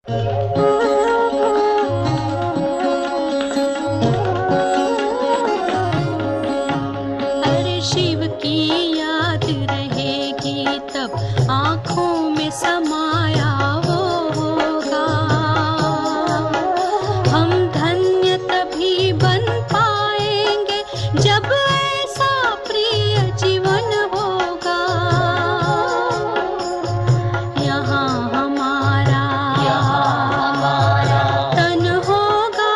अरे शिव की याद रहेगी तब आँखों में समाया वो होगा। हम धन्य तभी बन पाएंगे जब ऐसा प्रिय जीवन होगा। यहाँ हमारा तन होगा,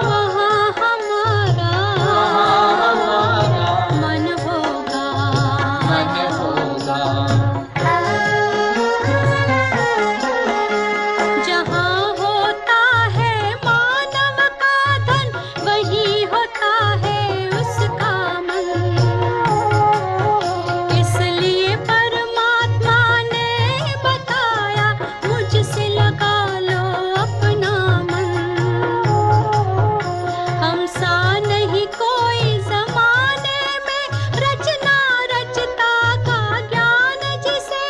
वहाँ हमारा मन होगा। जहाँ होता है मानव का धन, वहीं होता है उसका मन। इसलिए परमात्मा ने बताया, मुझसे लगा लो अपना मन। हम सा नहीं कोई जमाने में, रचना रचता का ज्ञान जिसे,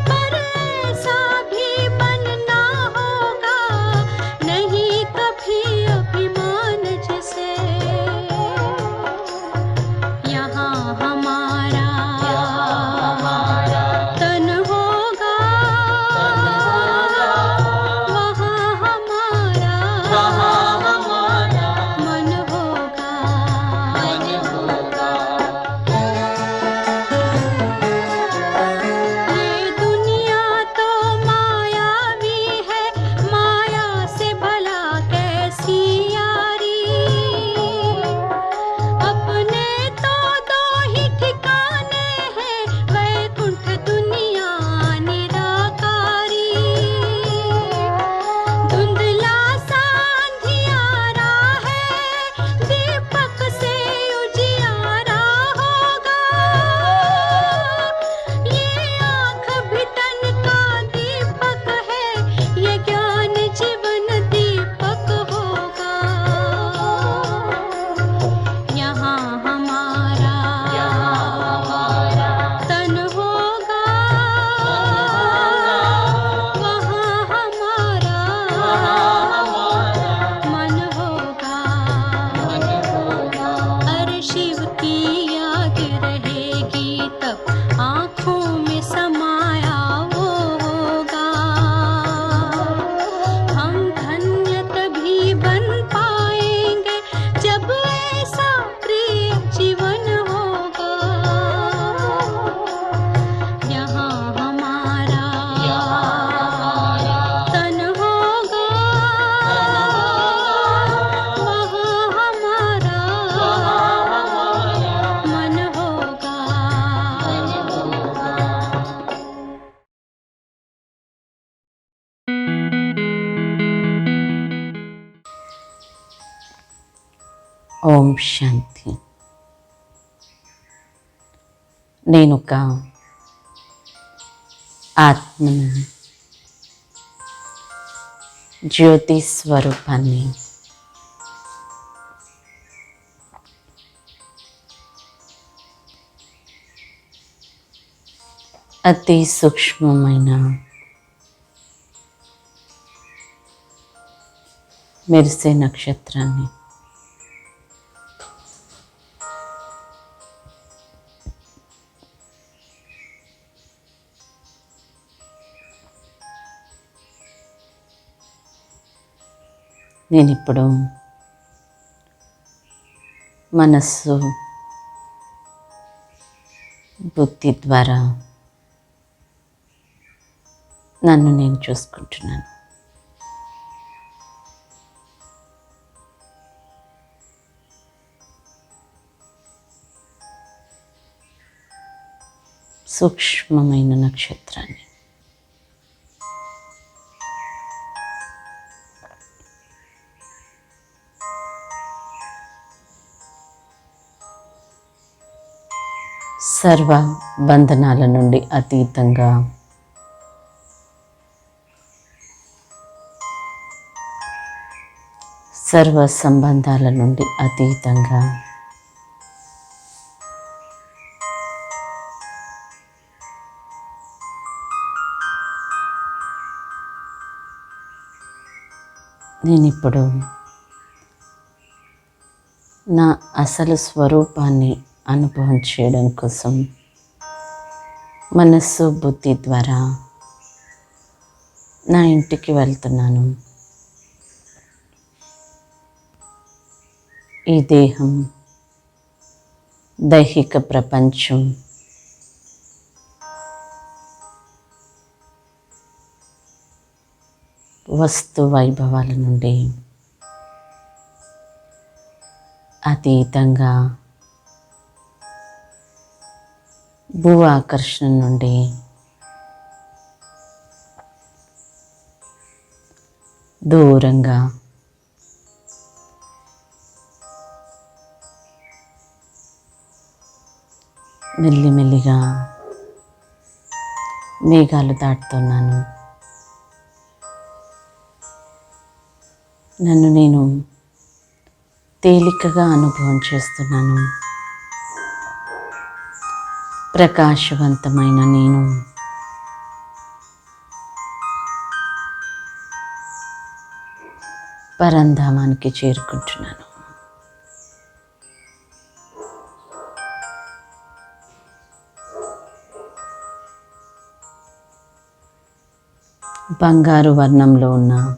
पर ऐसा भी बनना होगा नहीं कभी अभिमान जिसे। यहाँ हमारा तन होगा, वहाँ हमारा मन होगा। ये दुनिया तो मायावी है, माया से भला कैसी यारी। अपने तो दो ही ठिकाने हैं, वैकुंठ दुनिया निराकारी। धुंधला सा अंधियारा है, दीपक से उजियारा होगा। ये आँख भी तन का दीपक है, ये ज्ञान जीवन दीपक होगा। यहाँ हमारा तन होगा, वहाँ हमारा मन होगा। अरे शिव की याद रहेगी तब आँखों में समाया वो होगा। हम धन्य तभी बन पाएंगे जब ऐसा प्रिय जीवन होगा। यहाँ हमारा तन होगा, वहाँ हमारा मन होगा। ఓం శాంతి. నేను ఒక ఆత్మను, జ్యోతి స్వరూపాన్ని. అతి సూక్ష్మమైన మెరిసే నక్షత్రాన్ని. నేనిప్పుడు మనస్సు, బుద్ధి ద్వారా నన్ను నేను చూసుకుంటున్నాను. సూక్ష్మమైన నక్షత్రాన్ని. సర్వ బంధనాల నుండి అతీతంగా సర్వ సంబంధాల నుండి అతీతంగా నేనిప్పుడు నా అసలు స్వరూపాన్ని అనుభవం చేయడం కోసం మనస్సు బుద్ధి ద్వారా నా ఇంటికి వెళ్తున్నాను. ఈ దేహం, దైహిక ప్రపంచం వస్తు వైభవాల నుండి అతీతంగా, భూ ఆకర్షణ నుండి దూరంగా మెల్లిమెల్లిగా మేఘాలు దాటుతున్నాను. నన్ను నేను తేలికగా అనుభవం చేస్తున్నాను. ప్రకాశవంతమైన నేను పరంధామానికి చేరుకుంటున్నాను. బంగారు వర్ణంలో ఉన్న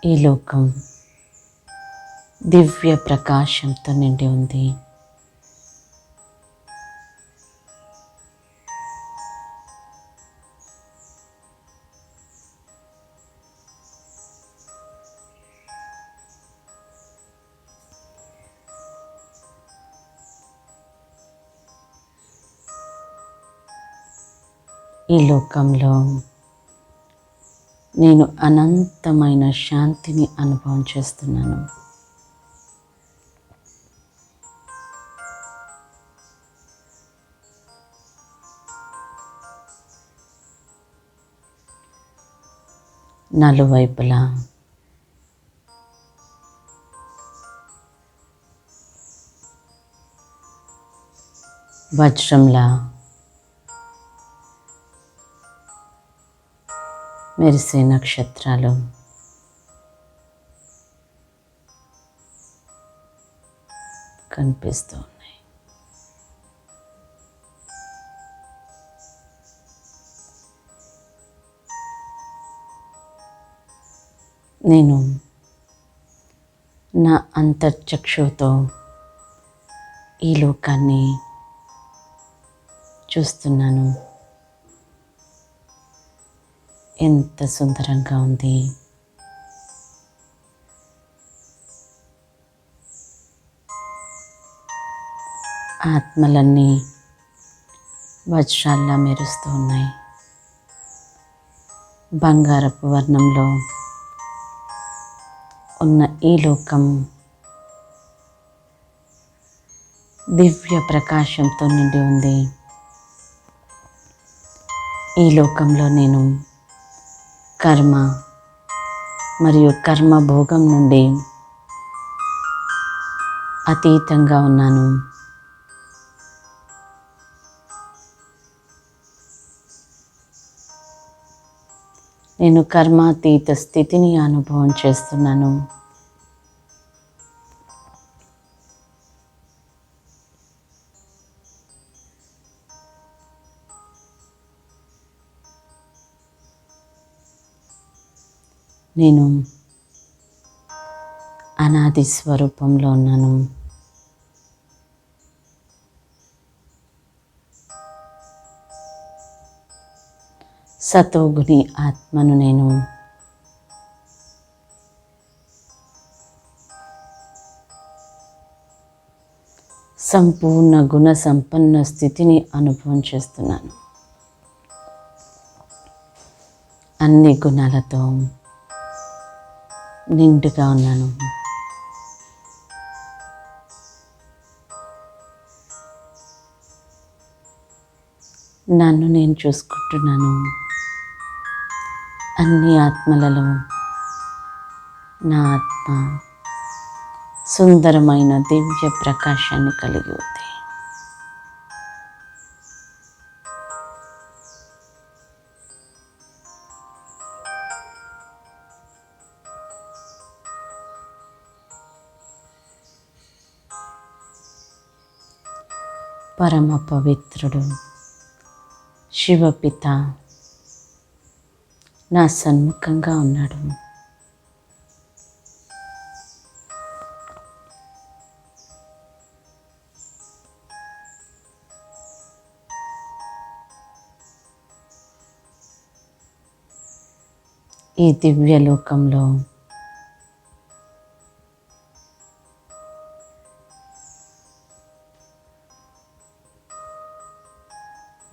ఈ లోకం దివ్య ప్రకాశంతో నిండి ఉంది. ఈ లోకంలో నేను అనంతమైన శాంతిని అనుభవం చేస్తున్నాను. నలువైపులా వజ్రంలా మెరిసే నక్షత్రాలు కనిపిస్తూ ఉన్నాయి. నేను నా అంతర్చక్షుతో ఈ లోకాన్ని చూస్తున్నాను. ఎంత సుందరంగా ఉంది. ఆత్మలన్నీ వజ్రాల్లా మెరుస్తూ ఉన్నాయి. బంగారపు వర్ణంలో ఉన్న ఈ లోకం దివ్య ప్రకాశంతో నిండి ఉంది. ఈ లోకంలో నేను కర్మ మరియు కర్మ భోగం నుండి అతీతంగా ఉన్నాను. నేను కర్మాతీత స్థితిని అనుభవం చేస్తున్నాను. నేను అనాది స్వరూపంలో ఉన్నాను. సతోగుణి ఆత్మను నేను. సంపూర్ణ గుణ సంపన్న స్థితిని అనుభవం చేస్తున్నాను. అన్ని గుణాలతో నిండుగా ఉన్నాను. నన్ను నేను చూసుకుంటున్నాను. అన్ని ఆత్మలలో నా ఆత్మ సుందరమైన దివ్య ప్రకాశాన్ని కలిగి ఉంది. పరమ పవిత్రుడు శివపిత నా సన్ముఖంగా ఉన్నాడు. ఈ దివ్యలోకంలో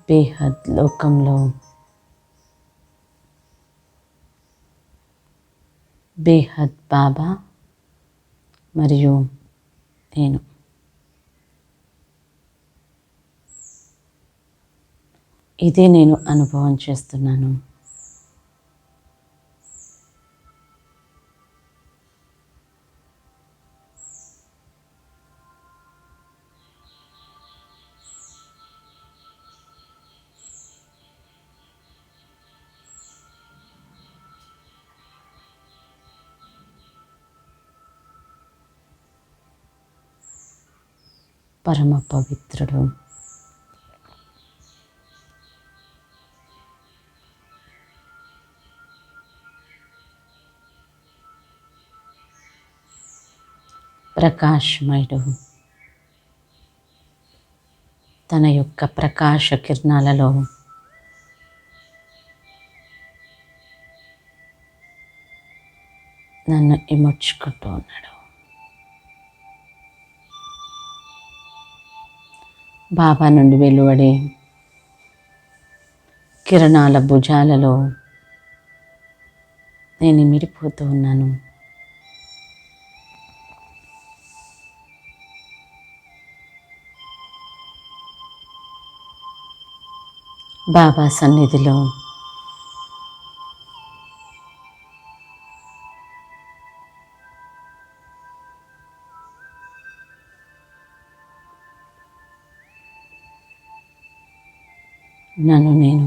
బేహద్ లోకంలో బేహద్ బాబా మరియు నేను ఇదే నేను అనుభవం చేస్తున్నాను. పరమ పవిత్రుడు ప్రకాశమయుడు తన యొక్క ప్రకాశ కిరణాలలో నన్ను ఇముడ్చుకుంటూ ఉన్నాడు. బాబా నుండి వెలువడే కిరణాల భుజాలలో నేను ఇమిడిపోతూ ఉన్నాను. బాబా సన్నిధిలో నన్ను నేను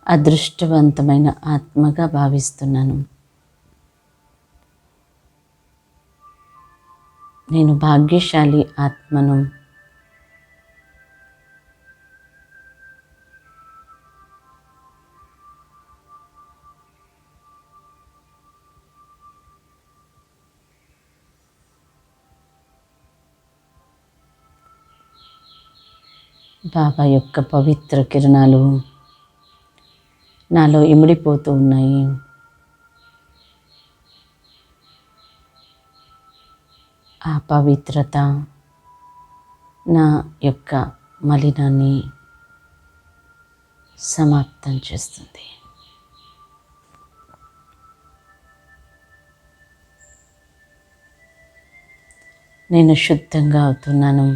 అదృష్టవంతమైన ఆత్మగా భావిస్తున్నాను. నేను భాగ్యశాలి ఆత్మను. బాబా యొక్క పవిత్ర కిరణాలు నాలో ఇమిడిపోతూ ఉన్నాయి. ఆ పవిత్రత నా యొక్క మలినాన్ని సమాప్తం చేస్తుంది. నేను శుద్ధంగా అవుతున్నాను.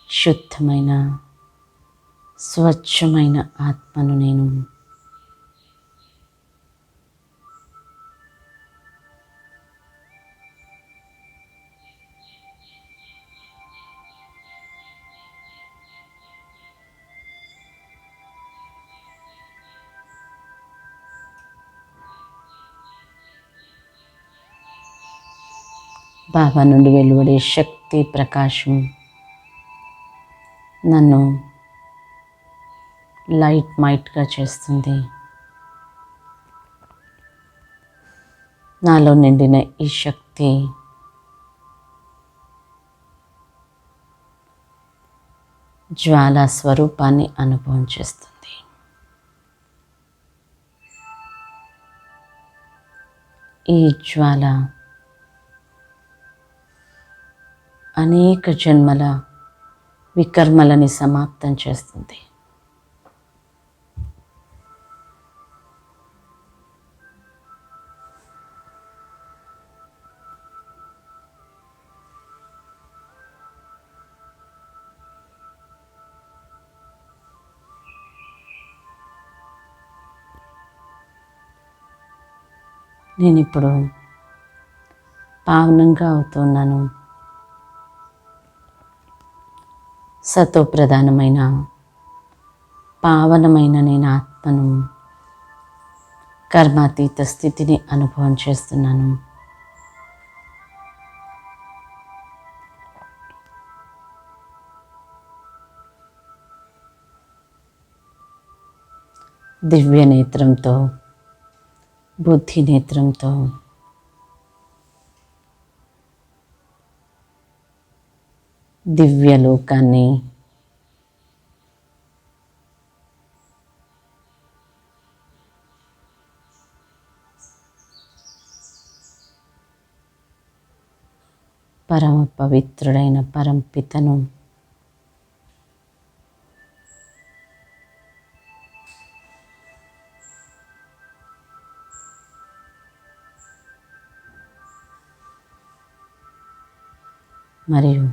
శుద్ధమైన స్వచ్ఛమైన ఆత్మను నేను. బాబా నుండి వెలువడే శక్తి ప్రకాశం నన్ను లైట్ మైట్గా చేస్తుంది. నాలో నిండిన ఈ శక్తి జ్వాలా స్వరూపాన్ని అనుభవం చేస్తుంది. ఈ జ్వాల అనేక జన్మల వికర్మలని సమాప్తం చేస్తుంది. నేను ఇప్పుడు పావనంగా అవుతున్నాను. సతో ప్రధానమైన పావనమైన నేను ఆత్మను. కర్మాతీత స్థితిని అనుభవం చేస్తున్నాను. దివ్య నేత్రంతో, బుద్ధి నేత్రంతో దివ్యలోకాన్ని పరమ పవిత్రుడైన పరంపితను మరియు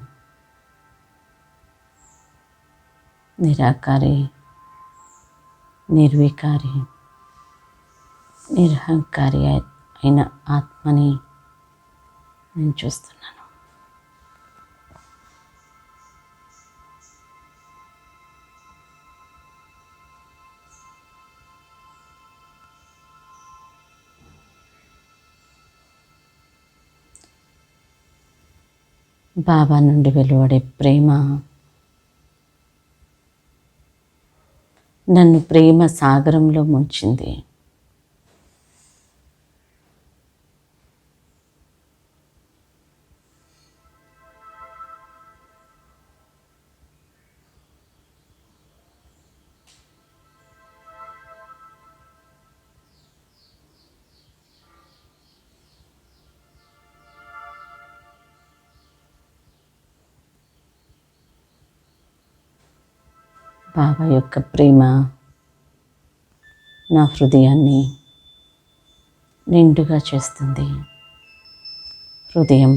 నిరాకారి, నిర్వికారి, నిరహంకారి అయిన ఆత్మని నేను చూస్తున్నాను. బాబా నుండి వెలువడే ప్రేమ నన్ను ప్రేమ సాగరంలో ముంచింది. బాబా యొక్క ప్రేమ నా హృదయాన్ని నిండుగా చేస్తుంది. హృదయం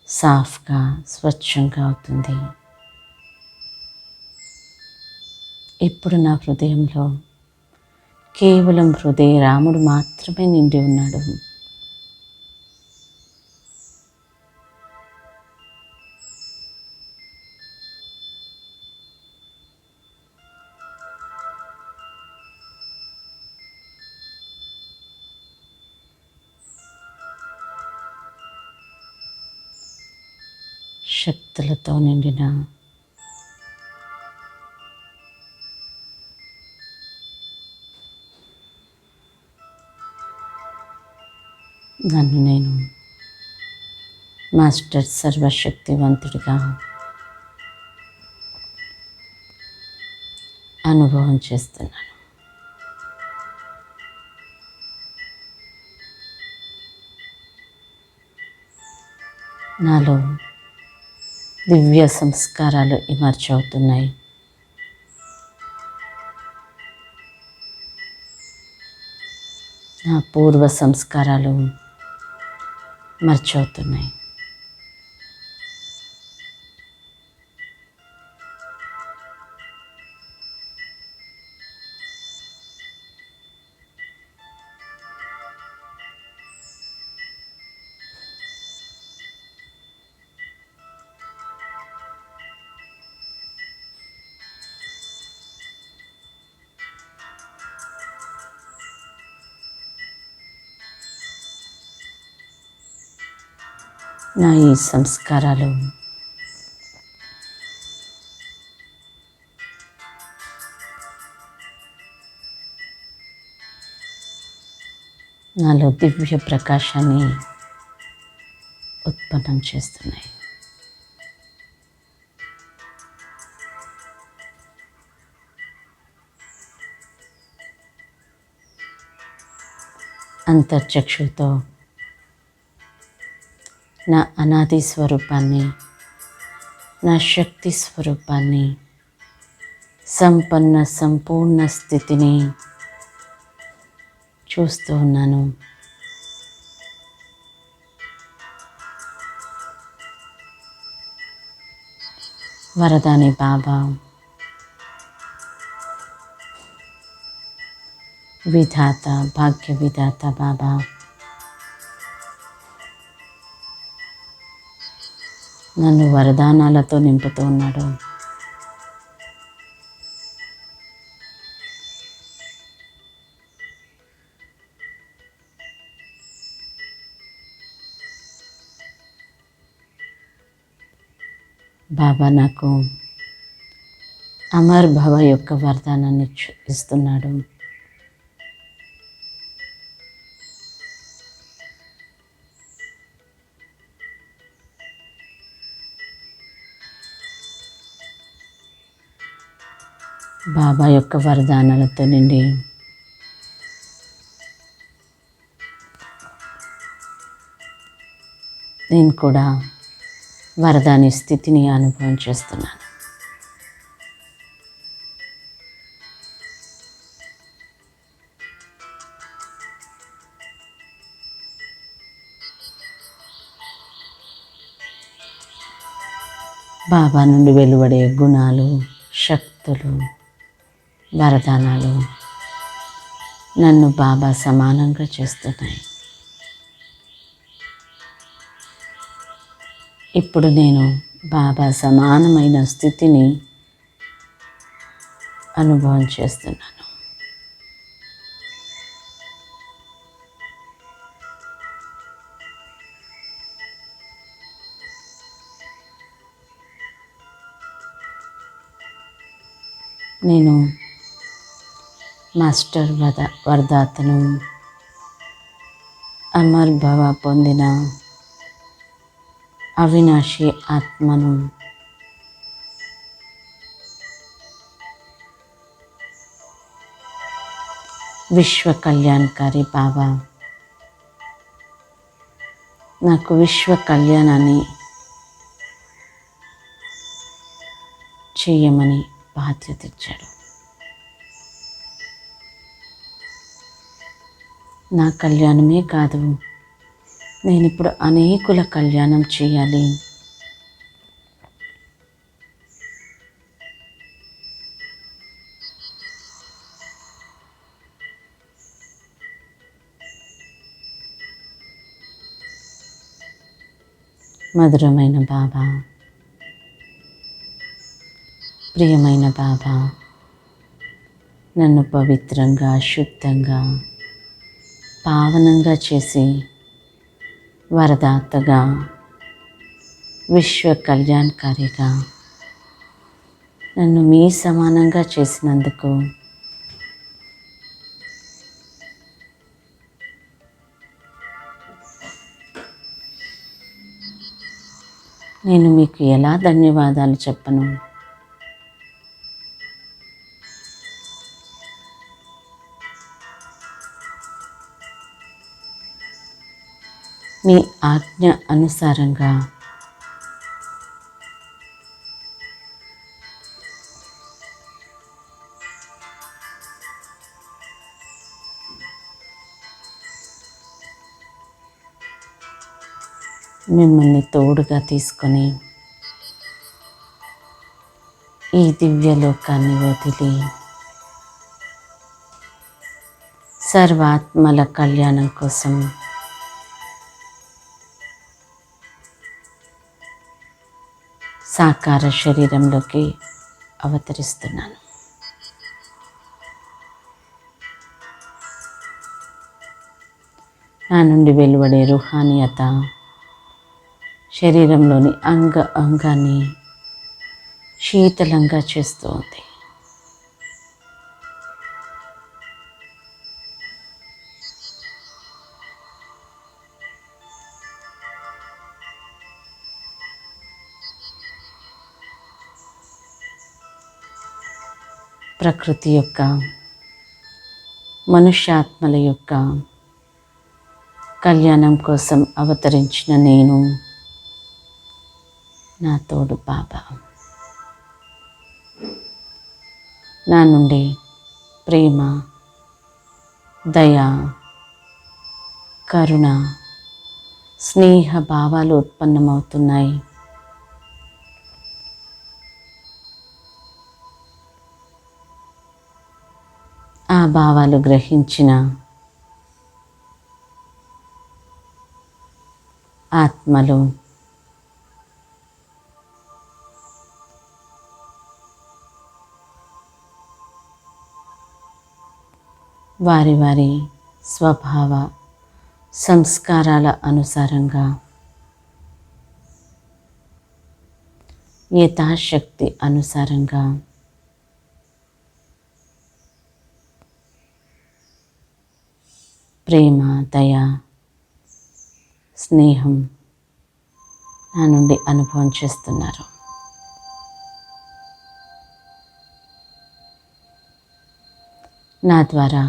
సాఫ్గా, స్వచ్ఛంగా అవుతుంది. ఇప్పుడు నా హృదయంలో కేవలం హృదయ రాముడు మాత్రమే నిండి ఉన్నాడు. శక్తులతో నిండిన నన్ను నేను మాస్టర్ సర్వశక్తివంతుడిగా అనుభవం చేస్తున్నాను. నాలో దివ్య సంస్కారాలు ఇమర్జ్ అవుతున్నాయి. నా పూర్వ సంస్కారాలు మర్చవుతున్నాయి. నా ఈ సంస్కారాలు నాలో దివ్య ప్రకాశాన్ని ఉత్పన్నం చేస్తున్నాయి. అంతర్చక్షుతో నా అనాది స్వరూపాన్ని, నా శక్తి స్వరూపాన్ని, సంపన్న సంపూర్ణ స్థితిని చూస్తూ ఉన్నాను. వరదాని బాబా, విధాత, భాగ్య విధాత బాబా నన్ను వరదానాలతో నింపుతూ ఉన్నాడు. బాబా నాకు అమర్ భవ యొక్క వరదానాన్ని ఇస్తున్నాడు. బాబా యొక్క వరదానాలతో నిండి నేను కూడా వరదాని స్థితిని అనుభవం చేస్తున్నాను. బాబా నుండి వెలువడే గుణాలు, శక్తులు, వరదానాలు నన్ను బాబా సమానంగా చేస్తున్నాయి. ఇప్పుడు నేను బాబా సమానమైన స్థితిని అనుభవం చేస్తున్నాను. నేను మాస్టర్ వరదాతను, అమర్ భవ పొందిన అవినాశి ఆత్మను. విశ్వ కళ్యాణకారి బాబా నాకు విశ్వ కళ్యాణాన్ని చేయమని బాధ్యత ఇచ్చాడు. నా కళ్యాణమే కాదు, నేను ఇప్పుడు అనేకుల కళ్యాణం చేయాలి. మధురమైన బాబా, ప్రియమైన బాబా, నన్ను పవిత్రంగా, శుద్ధంగా, పావనంగా చేసి వరదాతగా, విశ్వ కళ్యాణకారిగా నన్ను మీ సమానంగా చేసినందుకు నేను మీకు ఎలా ధన్యవాదాలు చెప్పను. మీ ఆజ్ఞ అనుసారంగా మిమ్మల్ని తోడుగా తీసుకొని ఈ దివ్యలోకాన్ని వదిలి సర్వాత్మల కళ్యాణం కోసం సాకార శరీరంలోకి అవతరిస్తున్నాను. నా నుండి వెలువడే రుహానియత శరీరంలోని అంగాన్ని శీతలంగా చేస్తూ ఉంది. ప్రకృతి యొక్క, మనుష్యాత్మల యొక్క కళ్యాణం కోసం అవతరించిన నేను, నా తోడు బాబా నా నుండి ప్రేమ, దయ, కరుణ, స్నేహ భావాలు ఉత్పన్నమవుతున్నాయి. ఆ భావాలు గ్రహించిన ఆత్మలు వారి వారి స్వభావ సంస్కారాల అనుసారంగా యథాశక్తి అనుసారంగా ప్రేమ, దయ, స్నేహం నా నుండి అనుభవం చేస్తున్నారు. నా ద్వారా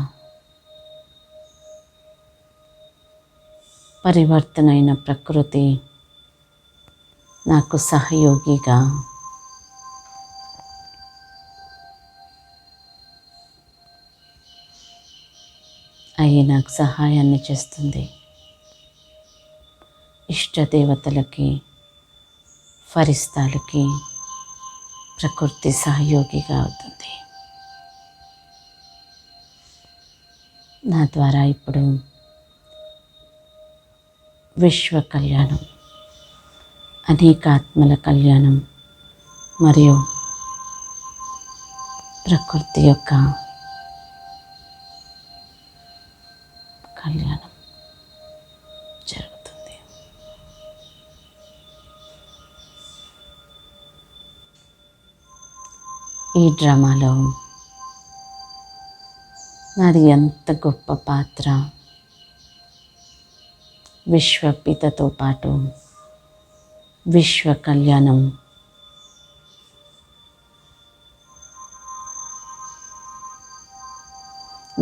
పరివర్తన అయిన ప్రకృతి నాకు సహయోగిగా అయ్యి నాకు సహాయాన్ని చేస్తుంది. ఇష్టదేవతలకి, ఫరిస్తాలకి ప్రకృతి సహయోగిగా అవుతుంది. నా ద్వారా ఇప్పుడు విశ్వ కళ్యాణం, అనేక ఆత్మల కళ్యాణం మరియు ప్రకృతి యొక్క కళ్యాణం జరుగుతుంది. ఈ డ్రామాలో నాది ఎంత గొప్ప పాత్ర. విశ్వపితతో పాటు విశ్వ కళ్యాణం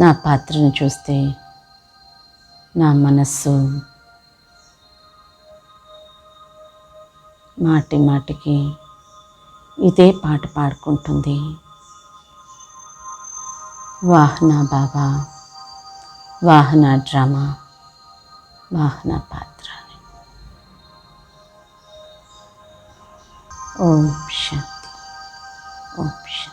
నా పాత్రను చూస్తే నా మనస్సు మాటి మాటికి ఇదే పాట పాడుకుంటుంది. వాహన బాబా, వాహన డ్రామా, వాహన పాత్ర అని. ఓం శాంతి, ఓం శాంతి.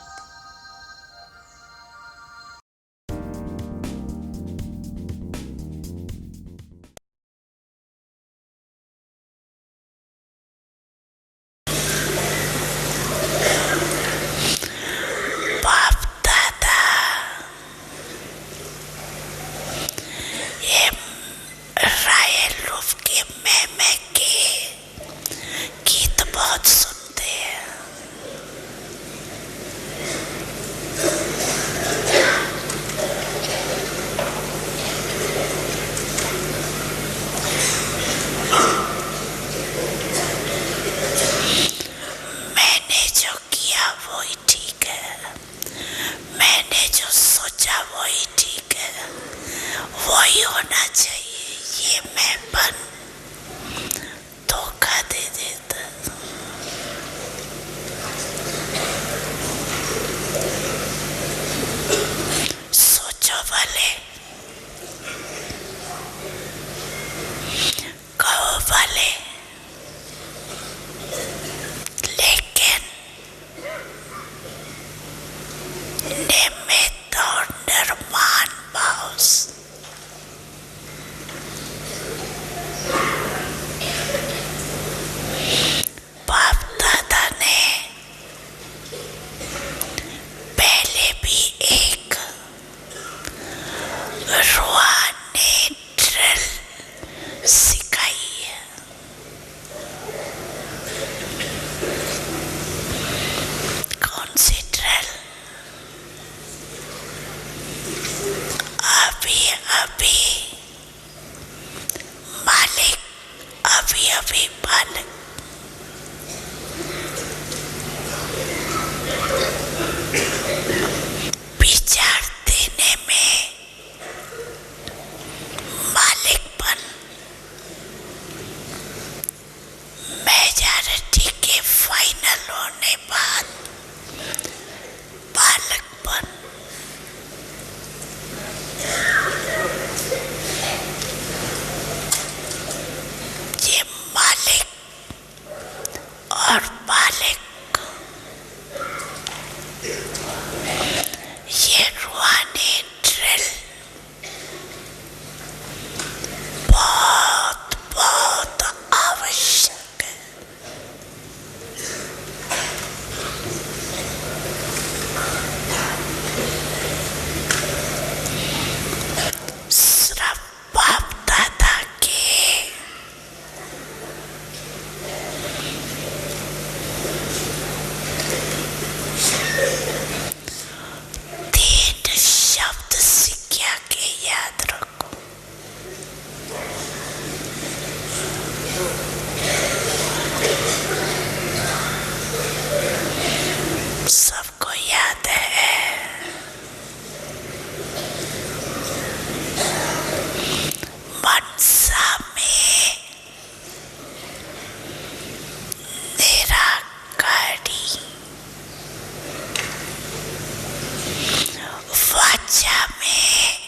वाचा में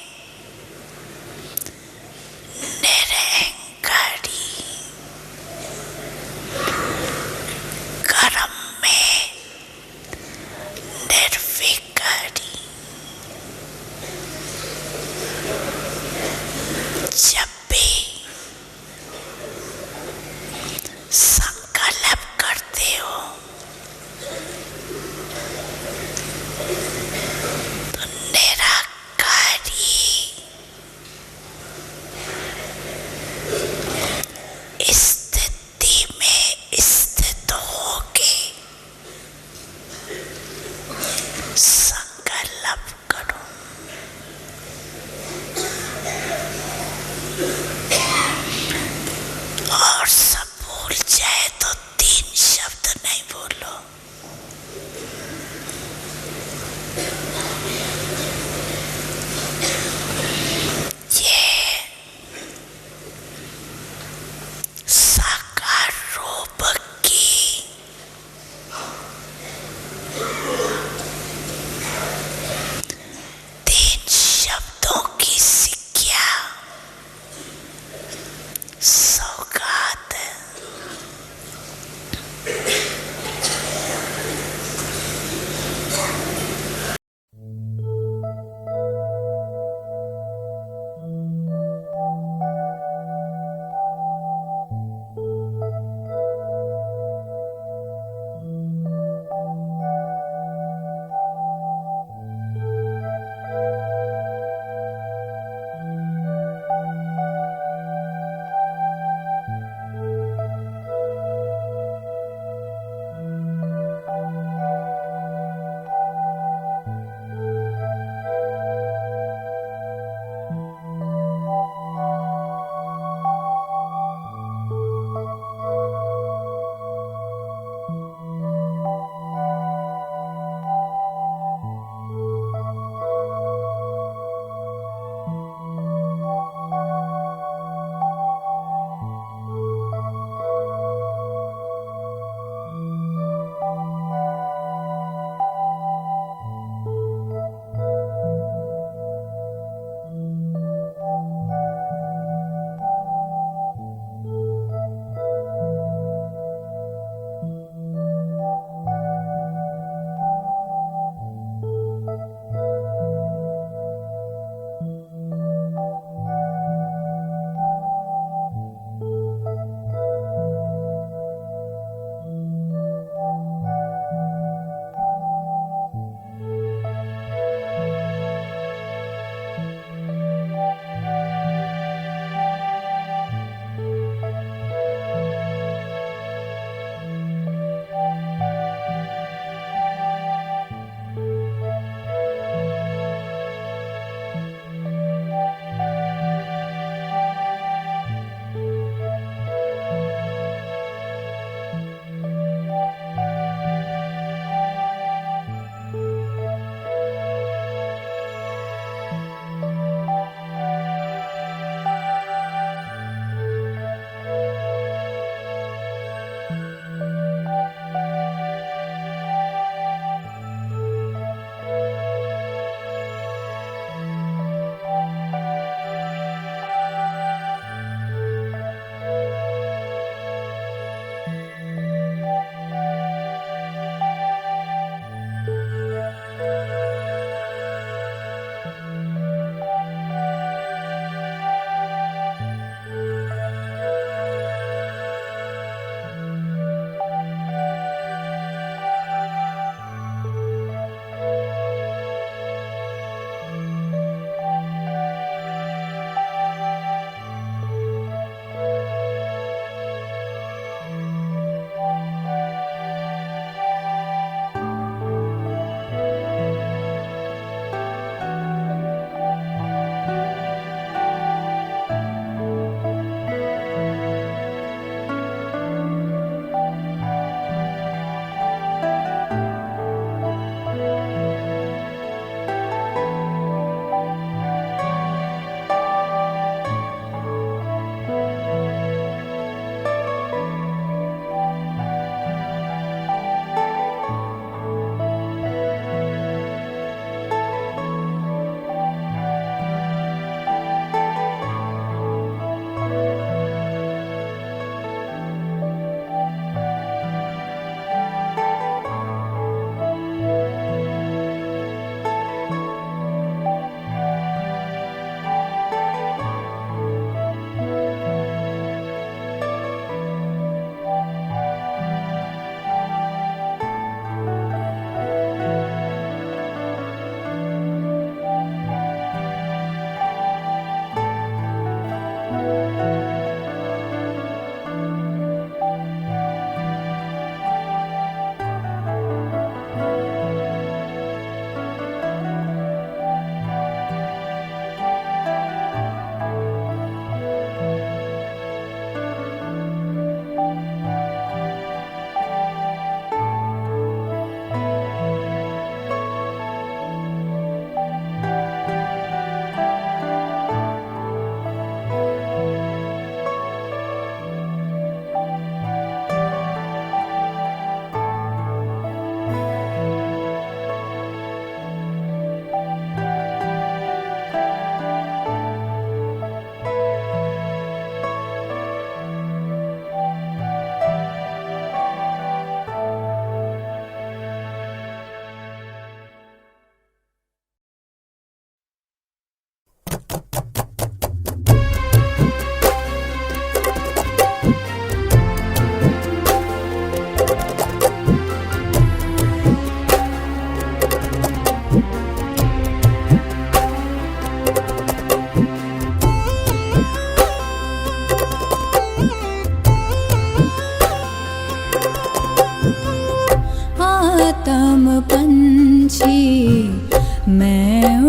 निरंकारी, कर्म में निर्विकारी। जब भी संकल्प करते हो तो निराकारी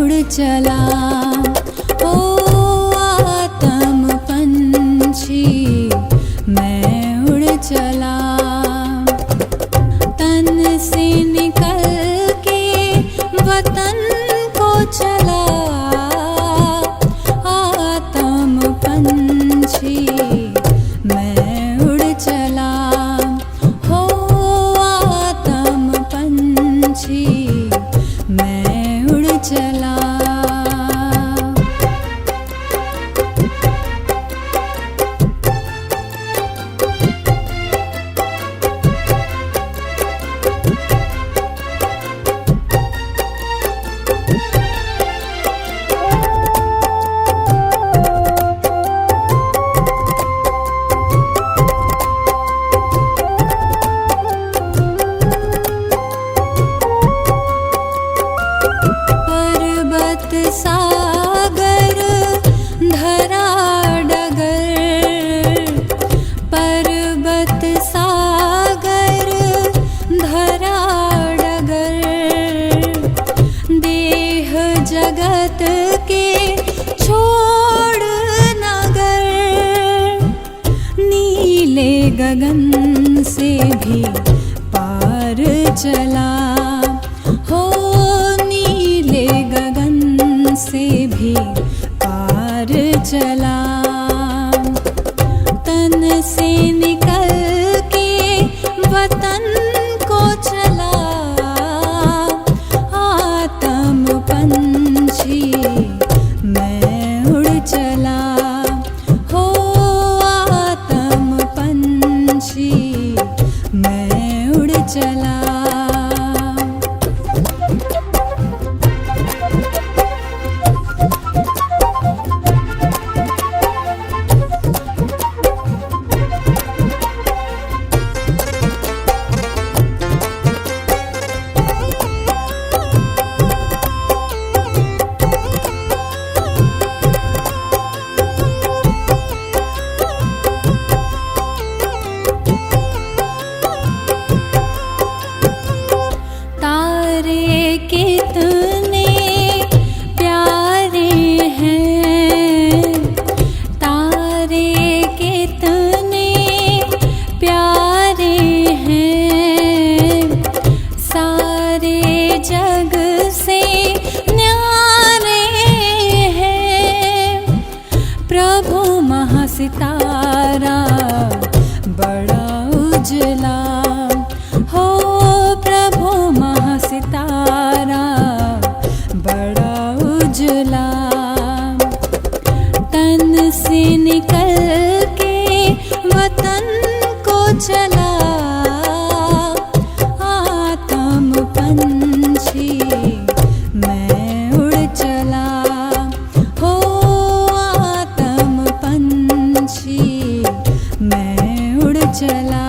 उड़ चला ओ आत्म पंछी मैं उड़ चला तन से निकल के वतन को चला आत्म पंछी मैं उड़ चला हो आत्म पंछी मैं उड़ चला सागर धरा डगर पर्वत सागर धरा डगर देह जगत के छोड़ नगर नीले गगन से भी पार चला हो नीले गगन से भी पार चला तन से निकल के वतन को चला आत्म पंछी मैं उड़ चला हो आत्म पंछी मैं उड़ चला कितने प्यारे हैं तारे कितने प्यारे हैं सारे जग से न्यारे हैं प्रभु महासितारा बड़ा उजला हो प्रभु महासितारा बड़ा उजला तन से निकल के वतन को चला आत्म पंछी मैं उड़ चला हो आत्म पंछी मैं उड़ चला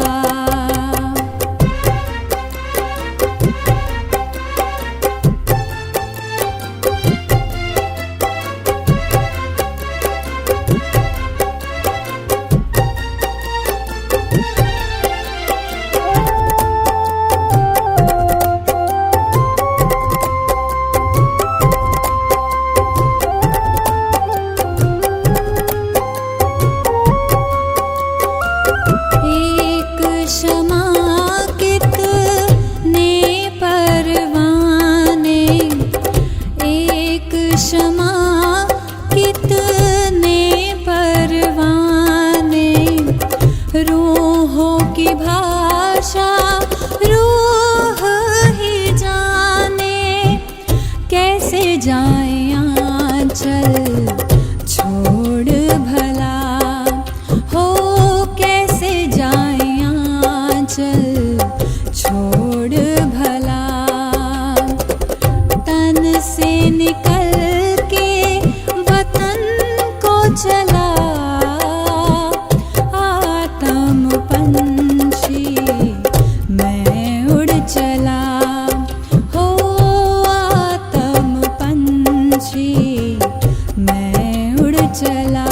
क्षमा कितने परवाने रूहों की भाषा रूह ही जाने कैसे जाए आंचल छोड़ भला हो कैसे जाए आंचल छोड़ भला तन से निकल चला आत्म पंछी मैं उड़ चला हो आत्म पंछी मैं उड़ चला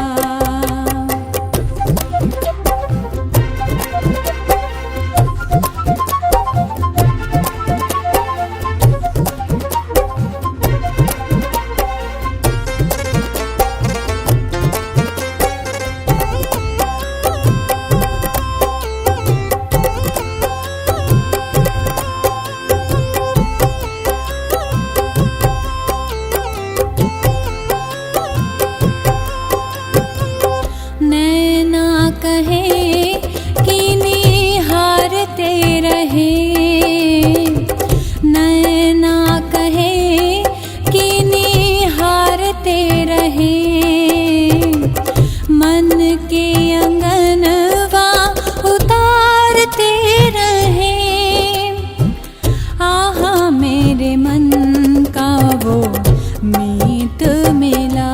मीत मिला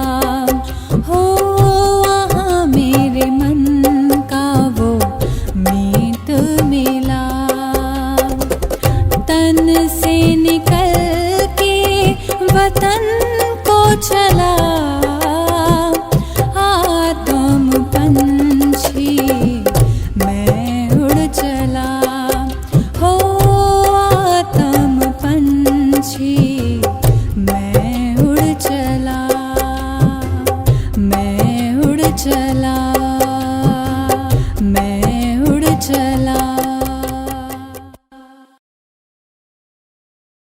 हो, वहाँ मेरे मन का वो मीत मिला। तन से निकल के वतन को चला आत्म पंछी मैं उड़ चला हो, आत्म पंछी मैं